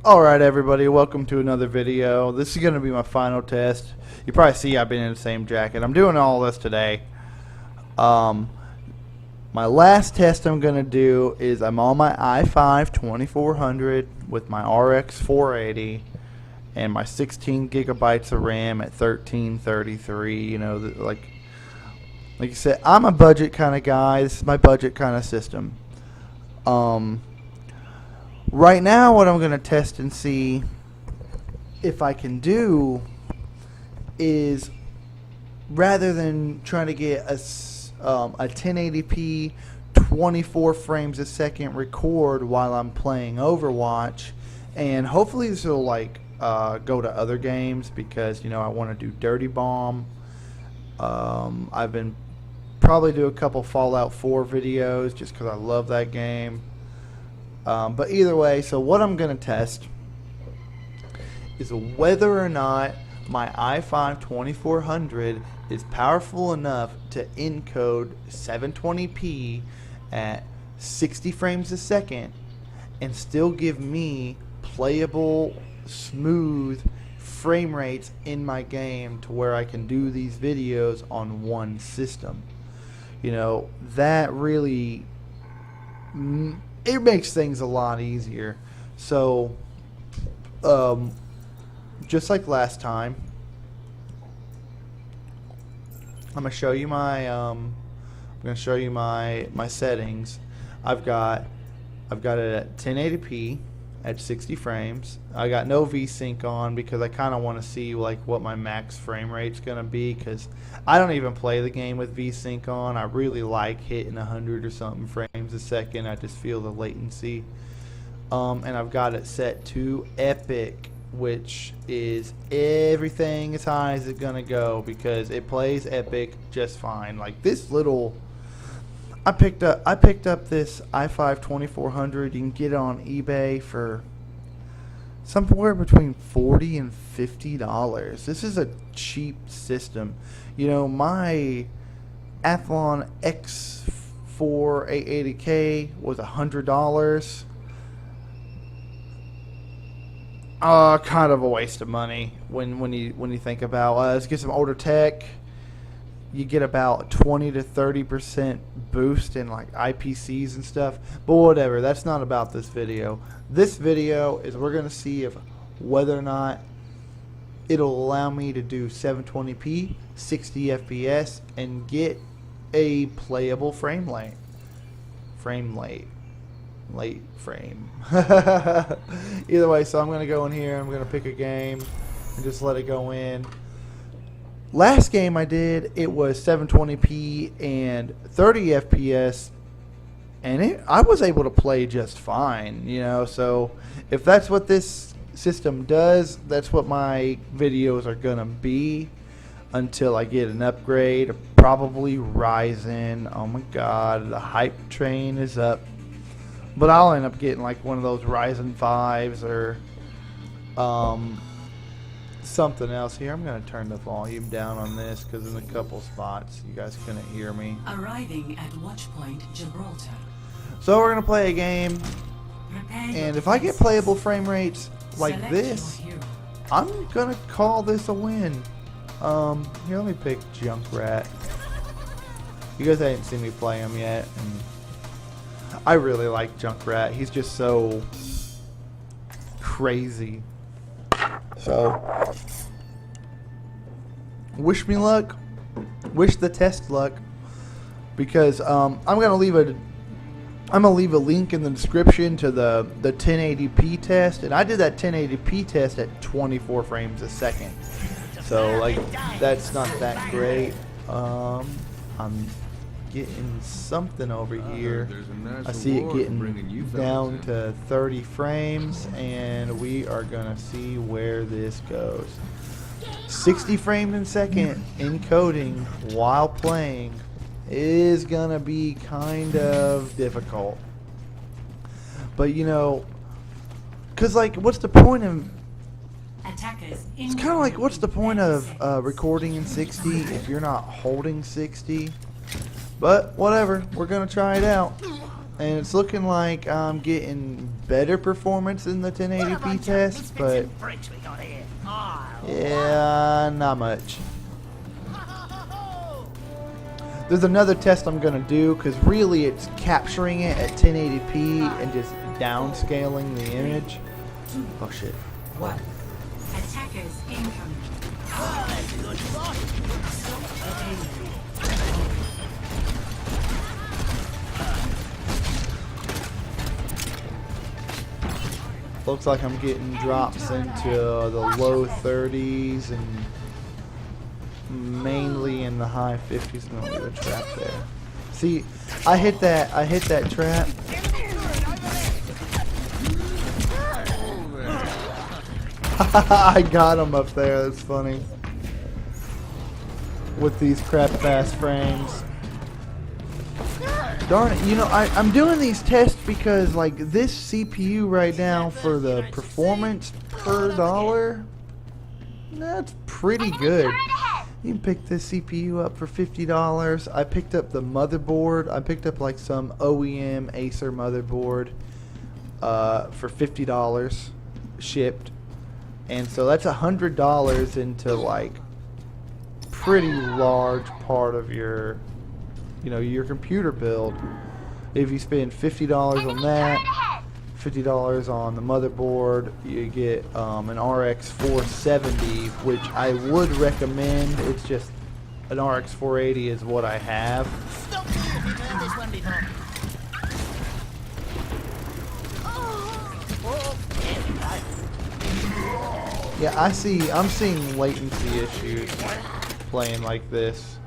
Alright everybody, welcome to another video. This is going to be my final test. You probably see I've been in the same jacket. I'm doing all this today. My last test I'm going to do is I'm on my i5 2400 with my RX 480 and my 16 gigabytes of RAM at 1333. You know, like you said, I'm a budget kind of guy. This is my budget kind of system. Right now, what I'm going to test and see if I can do is, rather than trying to get a 1080p 24 frames a second record while I'm playing Overwatch, and hopefully this will go to other games, because I want to do Dirty Bomb. I've been probably do a couple Fallout 4 videos just because I love that game. But either way, so what I'm going to test is whether or not my i5 2400 is powerful enough to encode 720p at 60 frames a second and still give me playable, smooth frame rates in my game to where I can do these videos on one system. That really... it makes things a lot easier. So just like last time, I'm gonna show you my my settings. I've got it at 1080p at 60 frames. I got no VSync on because I kind of want to see what my max frame rate's gonna be, because I don't even play the game with VSync on. I really like hitting 100 or something frames a second. I just feel the latency. And I've got it set to epic, which is everything as high as it's gonna go, because it plays epic just fine. Like this little, I picked up this i5 2400. You can get it on eBay for somewhere between $40 and $50. This is a cheap system. My Athlon X4 880K was $100. Kind of a waste of money when you think about. Let's get some older tech. You get about 20 to 30% boost in IPCs and stuff, but whatever. That's not about this video. This video is we're gonna see if whether or not it'll allow me to do 720p 60 FPS and get a playable frame rate. Either way, so I'm gonna go in here. I'm gonna pick a game and just let it go in. Last game I did, it was 720p and 30 FPS, and I was able to play just fine, so if that's what this system does, that's what my videos are gonna be until I get an upgrade, probably Ryzen. Oh my god, the hype train is up. But I'll end up getting one of those Ryzen 5s or something else. Here, I'm going to turn the volume down on this because in a couple spots you guys couldn't hear me. Arriving at Watchpoint Gibraltar. So we're going to play a game, and if I get playable frame rates like this, I'm going to call this a win. Here, let me pick Junkrat. You guys haven't seen me play him yet, and I really like Junkrat. He's just so crazy. So, wish me luck. Wish the test luck, because I'm gonna leave a link in the description to the 1080p test, and I did that 1080p test at 24 frames a second. So that's not that great. I'm getting something over here. I see it getting down to 30 frames, and we are gonna see where this goes. 60 frames a second encoding while playing is gonna be kind of difficult, but because what's the point of it's kind of what's the point of recording in 60 if you're not holding 60? But whatever, we're gonna try it out. And it's looking like I'm getting better performance in the 1080p test, but yeah, not much. There's another test I'm going to do because really it's capturing it at 1080p and just downscaling the image. Oh shit. One. Attackers incoming. Looks like I'm getting drops into the low 30s and mainly in the high 50s. I'm gonna leave a trap there. See, I hit that trap. I got him up there. That's funny. With these crap fast frames. Darn it, you know, I'm doing these tests because, like, this CPU right now for the performance per dollar, that's pretty good. You can pick this CPU up for $50. I picked up the motherboard. I picked up, like, some OEM Acer motherboard for $50 shipped. And so that's $100 into, like, pretty large part of your... you know, your computer build. If you spend $50 on that, $50 on the motherboard, you get an RX 470, which I would recommend. It's just an RX 480 is what I have. Yeah, I'm seeing latency issues playing like this.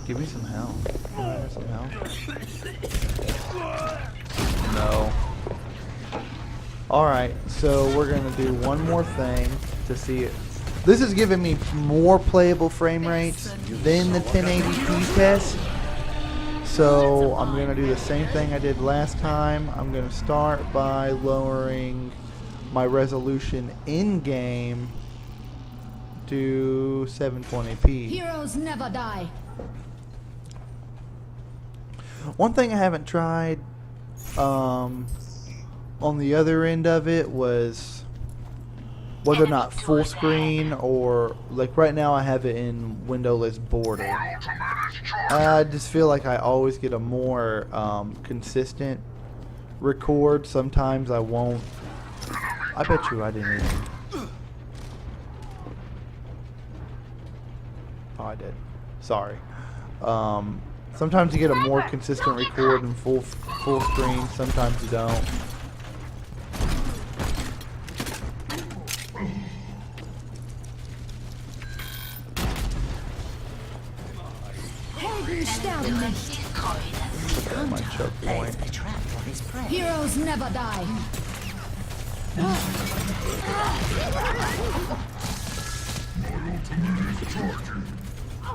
Give me some help. Can I have some help? No. Alright, so we're going to do one more thing to see it. This is giving me more playable frame rates than the 1080p test. So I'm going to do the same thing I did last time. I'm going to start by lowering my resolution in-game to 720p. Heroes never die. One thing I haven't tried on the other end of it was whether or not full screen or, like, right now I have it in windowless border. I just feel like I always get a more consistent record. Sometimes I won't. I bet you I didn't even. Oh, I did. Sorry. Sometimes you get a more consistent record in full screen. Sometimes you don't. Okay, my choke point. Heroes never die.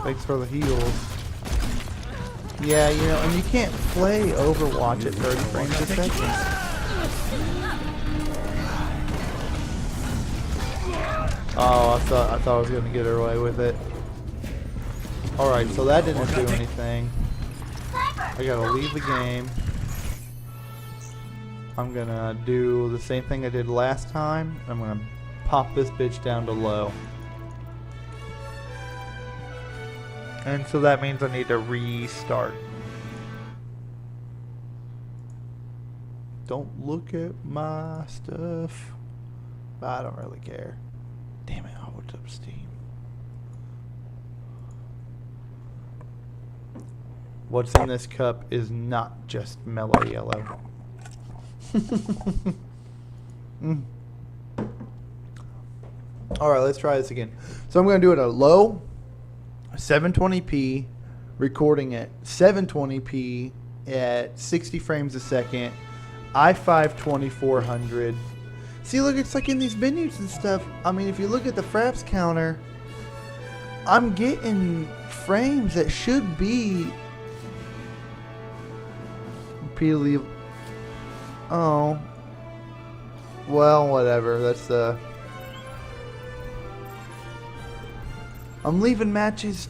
Thanks for the heals. Yeah, you know, and you can't play Overwatch at 30 frames a second. Oh, I thought I was gonna get away with it. Alright, so that didn't do anything. I gotta leave the game. I'm gonna do the same thing I did last time. I'm gonna pop this bitch down to low. And so that means I need to restart. Don't look at my stuff. I don't really care. Damn it, I looked up Steam. What's in this cup is not just mellow yellow. Alright, let's try this again. So I'm going to do it at low, 720p, recording at 720p at 60 frames a second, i5 2400. See, look, it's like in these menus and stuff. I mean, if you look at the fraps counter, I'm getting frames that should be repeatedly. Oh, well, whatever. That's the. I'm leaving matches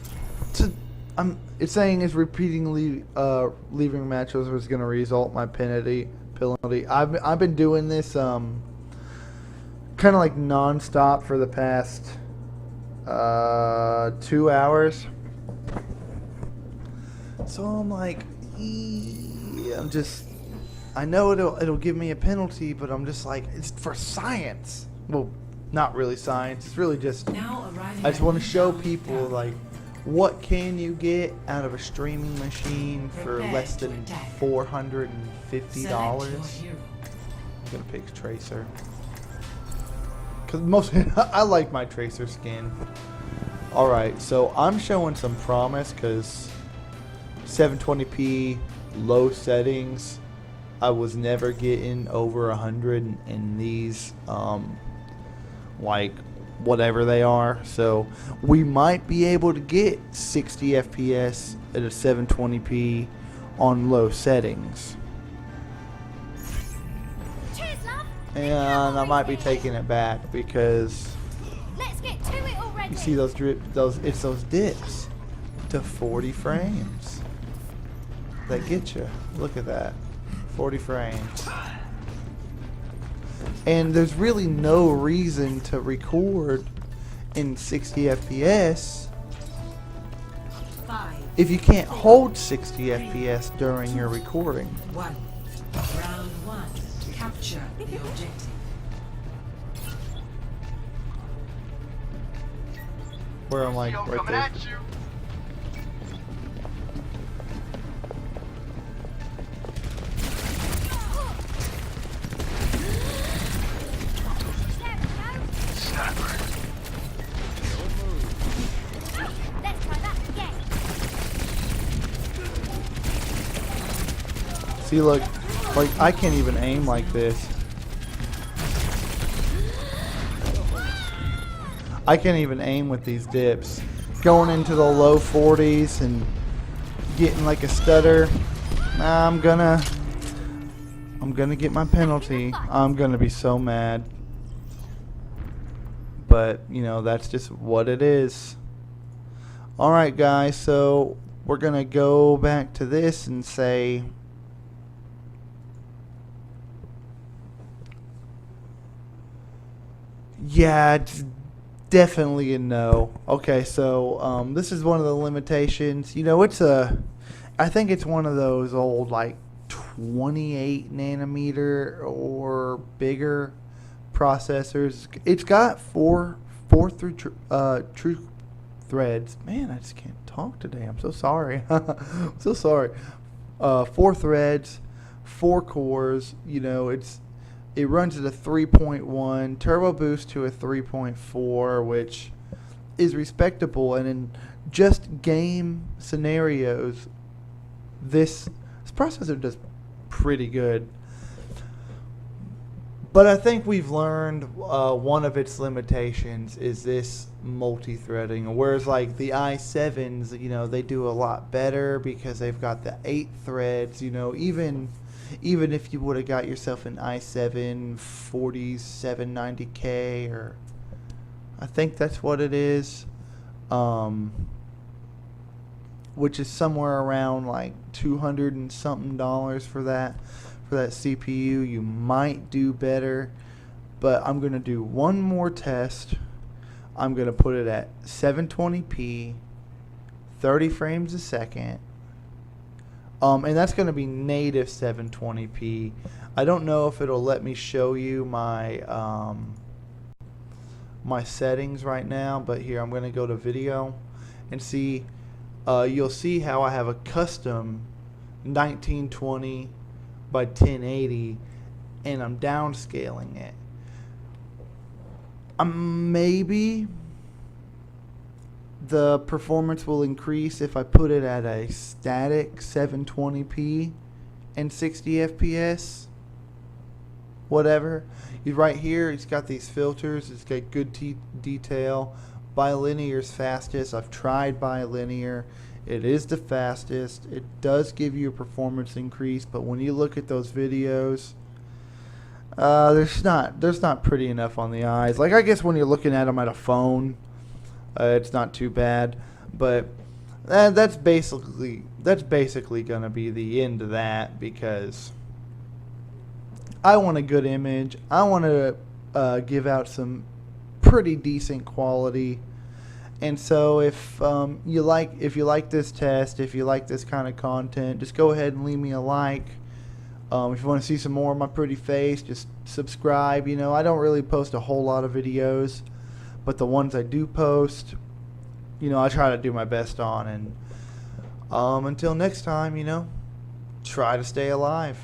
to. It's saying it's repeatedly leaving matches was going to result in my penalty. I've been doing this kind of like nonstop for the past 2 hours. So I'm like, I know it'll give me a penalty, but I'm just like, it's for science. Well, not really science. It's really just, I just want to show people like, what can you get out of a streaming machine for less than $450? I'm gonna pick Tracer. Cause I like my Tracer skin. All right, so I'm showing some promise because 720p low settings. I was never getting over 100 in these, like whatever they are. So we might be able to get 60 FPS at a 720p on low settings. And I might be taking it back because Let's get to it already. you see those dips to 40 frames. That get you. Look at that. 40 frames. And there's really no reason to record in 60 FPS if you can't hold 60 FPS during your recording. 1. Round 1. Capture the objective. Where I'm like right there. Let's try that again. See, look, like I can't even aim like this. I can't even aim with these dips. Going into the low 40s and getting like a stutter. I'm gonna get my penalty. I'm gonna be so mad. But, you know, that's just what it is. Alright guys, so we're gonna go back to this and say yeah, it's definitely a no. Okay, so this is one of the limitations. You know, I think it's one of those old like 28 nanometer or bigger processors. It's got four true threads. Man, I just can't talk today. I'm so sorry. I'm so sorry. 4 threads, 4 cores. You know, it runs at a 3.1 turbo boost to a 3.4, which is respectable. And in just game scenarios, this processor does pretty good. But I think we've learned one of its limitations is this multi-threading. Whereas like the i7s, you know, they do a lot better because they've got the 8 threads. You know, even if you would have got yourself an i7 4790K, or I think that's what it is, which is somewhere around like $200 and something for that CPU, you might do better. But I'm gonna do one more test. I'm gonna put it at 720p, 30 frames a second. And that's going to be native 720p. I don't know if it'll let me show you my my settings right now, but here I'm going to go to video and see. You'll see how I have a custom 1920 by 1080, and I'm downscaling it. Maybe the performance will increase if I put it at a static 720p and 60 FPS. Whatever. He's right here. He's got these filters. It's got good detail. Bilinear is fastest. I've tried bilinear. It is the fastest. It does give you a performance increase, but when you look at those videos, there's not pretty enough on the eyes. Like, I guess when you're looking at them at a phone, It's not too bad, but that's basically gonna be the end of that because I want a good image. I want to give out some pretty decent quality. And so if you like this test, if you like this kind of content, just go ahead and leave me a like. If you want to see some more of my pretty face, just subscribe. You know, I don't really post a whole lot of videos, but the ones I do post, you know, I try to do my best on. And until next time, you know, try to stay alive.